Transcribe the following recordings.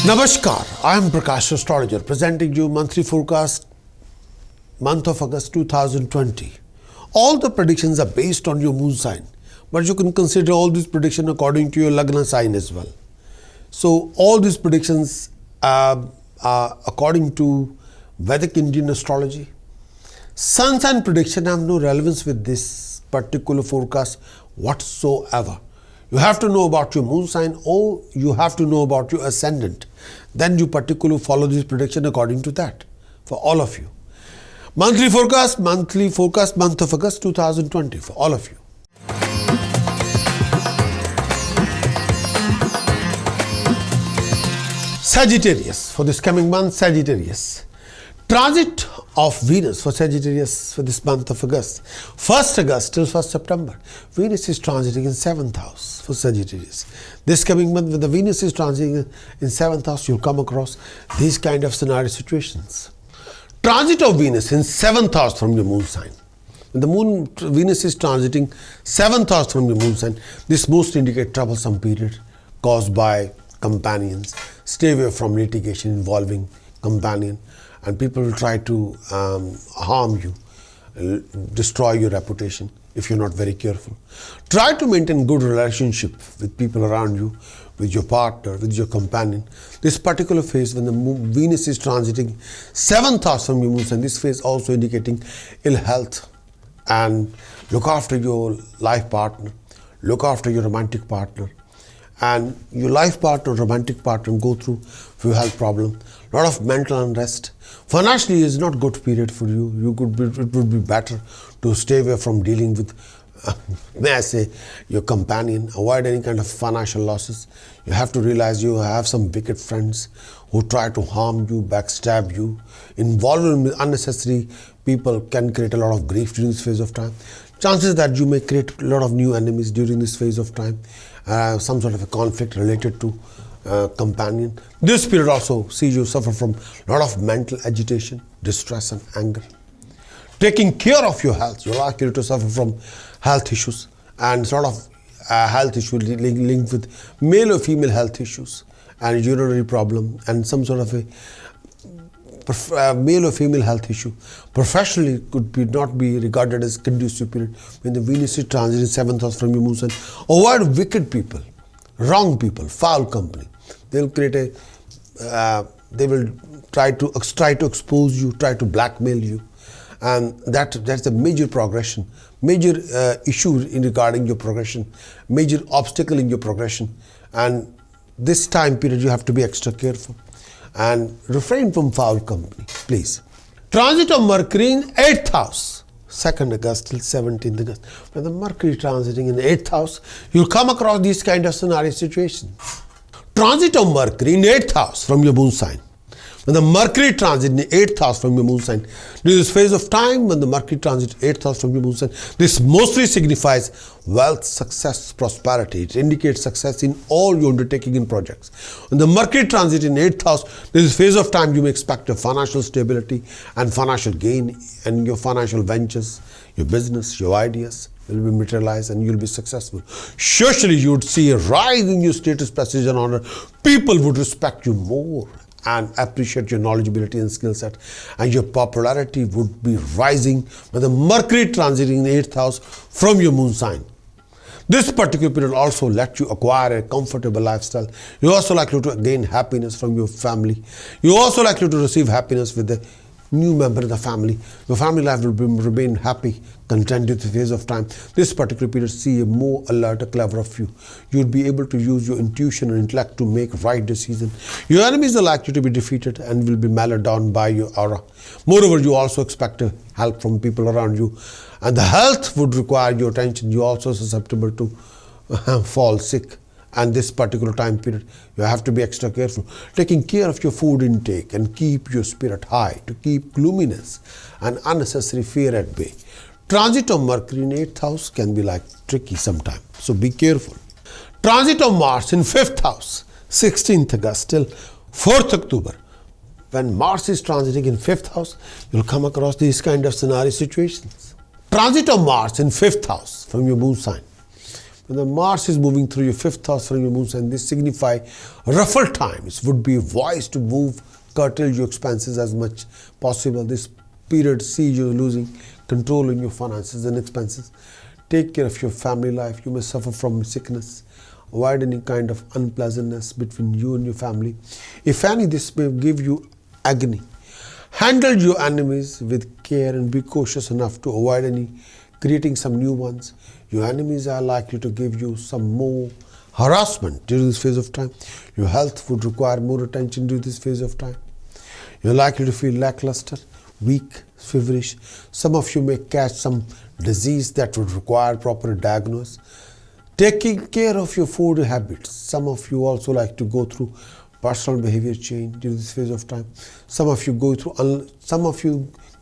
Namaskar, I am Prakash Astrologer presenting you monthly forecast month of August 2020. All the predictions are based on your moon sign, but you can consider all these predictions according to your Lagna sign as well. So all these predictions are according to Vedic Indian astrology. Sun sign prediction have no relevance with this particular forecast whatsoever. You have to know about your moon sign or you have to know about your ascendant. Then you particularly follow this prediction according to that for all of you. Monthly forecast month of August 2020 for all of you. Sagittarius, for this coming month, Sagittarius. Transit of Venus for Sagittarius for this month of August. 1st August till 1st September. Venus is transiting in 7th house for Sagittarius. This coming month when the Venus is transiting in 7th house, you'll come across these kind of scenario situations. Transit of Venus in 7th house from your moon sign. When the Venus is transiting 7th house from your moon sign, this most indicate troublesome period caused by companions. Stay away from litigation involving companion, and people will try to harm you, destroy your reputation if you're not very careful. Try to maintain good relationship with people around you, with your partner, with your companion. This particular phase when the Venus is transiting 7th house from your moon sign, this phase also indicating ill health. And look after your life partner, look after your romantic partner. And your life partner, romantic partner go through few health problem, lot of mental unrest. Financially is not good period for you. It would be better to stay away from dealing with, may I say, your companion. Avoid any kind of financial losses. You have to realize you have some wicked friends who try to harm you, backstab you. Involvement with unnecessary people can create a lot of grief during this phase of time. Chances that you may create a lot of new enemies during this phase of time. Some sort of a conflict related to companion. This period also sees you suffer from a lot of mental agitation, distress and anger. Taking care of your health, you're likely to suffer from health issues and sort of health issue linked with male or female health issues and urinary problem and some sort of a male or female health issue. Professionally could not be regarded as conducive period when the Venus is transiting 7th house from your moon sign. Avoid wicked people, wrong people, foul company. They'll create they will try to expose you, try to blackmail you, and that's a major progression, major issue in regarding your progression, major obstacle in your progression. And this time period you have to be extra careful and refrain from foul company, please. Transit of Mercury in 8th house, 2nd August till 17th August. When the Mercury transiting in 8th house, you'll come across these kind of scenario situations. Transit of Mercury in 8th house from your moon sign. When the Mercury transit in 8th house from your moon sign, during this phase of time when the Mercury transit 8th house from your moon sign, this mostly signifies wealth, success, prosperity. It indicates success in all your undertaking in projects. When the Mercury transit in 8th house, this phase of time you may expect a financial stability and financial gain, and your financial ventures, your business, your ideas will be materialized and you'll be successful. Socially, you would see a rise in your status, prestige and honor. People would respect you more and appreciate your knowledgeability and skill set, and your popularity would be rising when the Mercury transiting in 8th house from your moon sign. This particular period also let you acquire a comfortable lifestyle. You're also likely to gain happiness from your family. You're also likely to receive happiness with the new member of the family. Your family life will remain happy, content with the phase of time. This particular period see a more alert, a clever of you. You'll be able to use your intuition and intellect to make right decision. Your enemies are likely to be defeated and will be mellowed down by your aura. Moreover, you also expect help from people around you, and the health would require your attention. You're also susceptible to fall sick. And this particular time period, you have to be extra careful. Taking care of your food intake and keep your spirit high to keep gloominess and unnecessary fear at bay. Transit of Mercury in 8th house can be like tricky sometimes, so be careful. Transit of Mars in 5th house, 16th August till 4th October. When Mars is transiting in 5th house, you'll come across these kind of scenario situations. Transit of Mars in 5th house from your moon sign. When the Mars is moving through your 5th house from your moon sign, this signify rougher times. Would be wise to move, curtail your expenses as much possible. This period sees you losing control in your finances and expenses. Take care of your family life. You may suffer from sickness. Avoid any kind of unpleasantness between you and your family. If any, this may give you agony. Handle your enemies with care and be cautious enough to avoid any creating some new ones. Your enemies are likely to give you some more harassment during this phase of time. Your health would require more attention during this phase of time. You're likely to feel lackluster, weak, feverish. Some of you may catch some disease that would require proper diagnosis. Taking care of your food habits. Some of you also like to go through personal behavior change during this phase of time. Some of you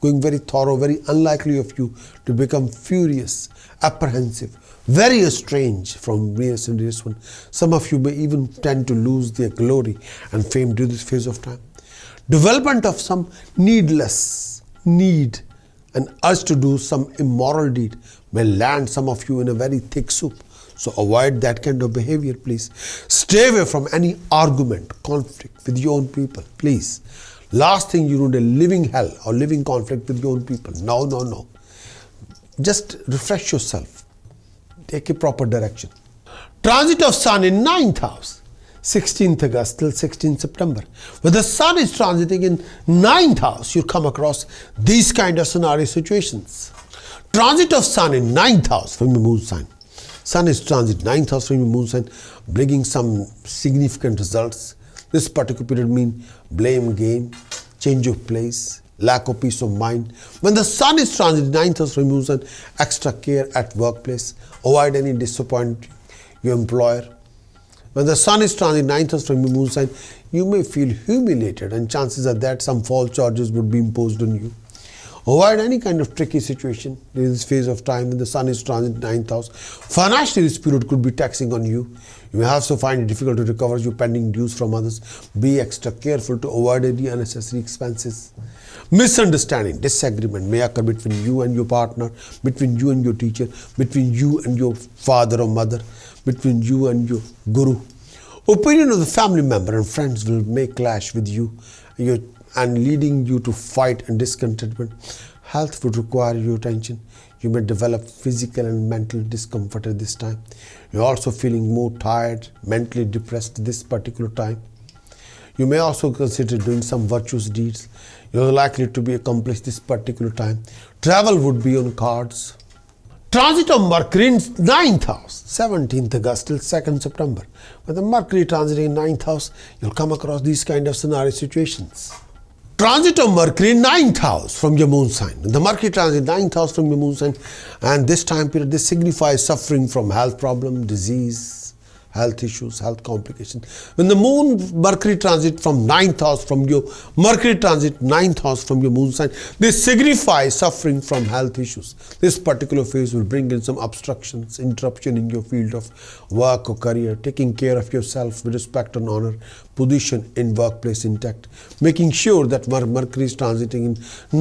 going very thorough, very unlikely of you to become furious, apprehensive, very estranged from nearest and dearest one. Some of you may even tend to lose their glory and fame during this phase of time. Development of some needless need and urge to do some immoral deed may land some of you in a very thick soup. So avoid that kind of behavior, please. Stay away from any argument, conflict with your own people, please. Last thing you need a living hell or living conflict with your own people. No. Just refresh yourself. Take a proper direction. Transit of Sun in 9th house, 16th August till 16th September. When the Sun is transiting in 9th house, you come across these kind of scenario situations. Transit of Sun in 9th house from your moon sign. Sun is transit 9th house from your moon sign, bringing some significant results. This particular period means blame game, change of place, lack of peace of mind. When the Sun is transit 9th house from your moon sign, extra care at workplace. Avoid any disappoint your employer. When the Sun is transit 9th house from your moon sign, you may feel humiliated and chances are that some false charges would be imposed on you. Avoid any kind of tricky situation during this phase of time when the Sun is transit 9th house. Financially, this period could be taxing on you. You may also find it difficult to recover your pending dues from others. Be extra careful to avoid any unnecessary expenses. Misunderstanding, disagreement may occur between you and your partner, between you and your teacher, between you and your father or mother, between you and your guru. Opinion of the family member and friends will may clash with you and leading you to fight and discontentment. Health would require your attention. You may develop physical and mental discomfort at this time. You're also feeling more tired, mentally depressed this particular time. You may also consider doing some virtuous deeds. You're likely to be accomplished this particular time. Travel would be on cards. Transit of Mercury in 9th house, 17th August till 2nd September. When the Mercury transiting in 9th house, you'll come across these kind of scenario situations. Transit of Mercury in 9th house from your moon sign. The Mercury transit 9th house from your moon sign, and this time period, this signifies suffering from health problem, disease, health issues, health complications. When the Mercury transit from 9th house from your Mercury transit 9th house from your moon sign, this signifies suffering from health issues. This particular phase will bring in some obstructions, interruption in your field of work or career, taking care of yourself with respect and honor, position in workplace intact, making sure that Mercury is transiting in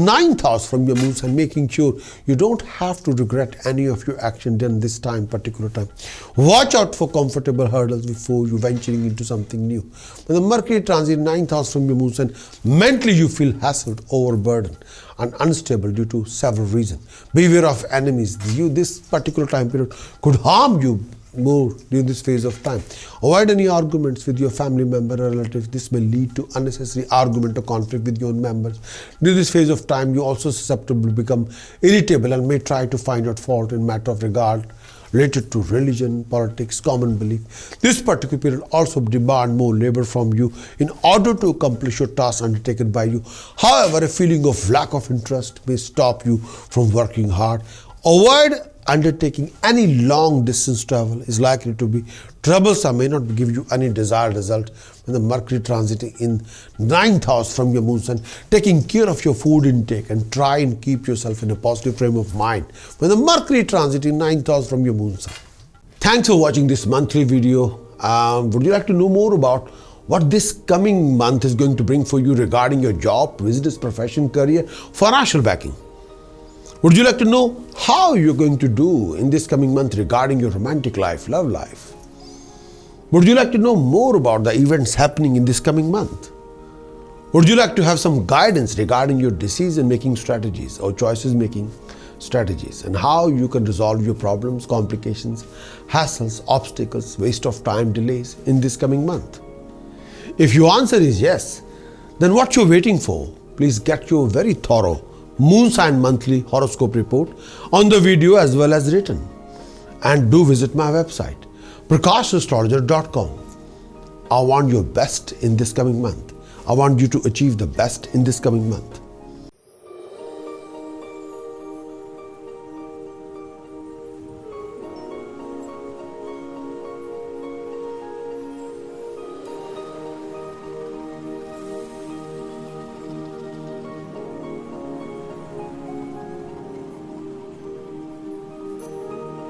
9th house from your moon sign, making sure you don't have to regret any of your action done this particular time. Watch out for comfortable hurdles before you venturing into something new. When the Mercury transit 9th house from your moon sign, mentally you feel hassled, overburdened and unstable due to several reasons. Beware of enemies. This particular time period could harm you more during this phase of time. Avoid any arguments with your family member or relatives. This may lead to unnecessary argument or conflict with your own members. During this phase of time, you also susceptible to become irritable and may try to find out fault in matter of regard related to religion, politics, common belief. This particular period also demand more labor from you in order to accomplish your tasks undertaken by you. However, a feeling of lack of interest may stop you from working hard. Avoid undertaking any long distance travel is likely to be troublesome, may not give you any desired result. When the Mercury transiting in 9th house from your moon sign, taking care of your food intake and try and keep yourself in a positive frame of mind. When the Mercury transiting 9th house from your moon sign. Thanks for watching this monthly video. Would you like to know more about what this coming month is going to bring for you regarding your job, business, profession, career, financial backing? Would you like to know how you're going to do in this coming month regarding your romantic life, love life? Would you like to know more about the events happening in this coming month? Would you like to have some guidance regarding your decision-making strategies or choices-making strategies and how you can resolve your problems, complications, hassles, obstacles, waste of time, delays in this coming month? If your answer is yes, then what you're waiting for? Please get your very thorough Moon Sign Monthly Horoscope Report on the video as well as written. And do visit my website, prakashastrologer.com. I want your best in this coming month. I want you to achieve the best in this coming month.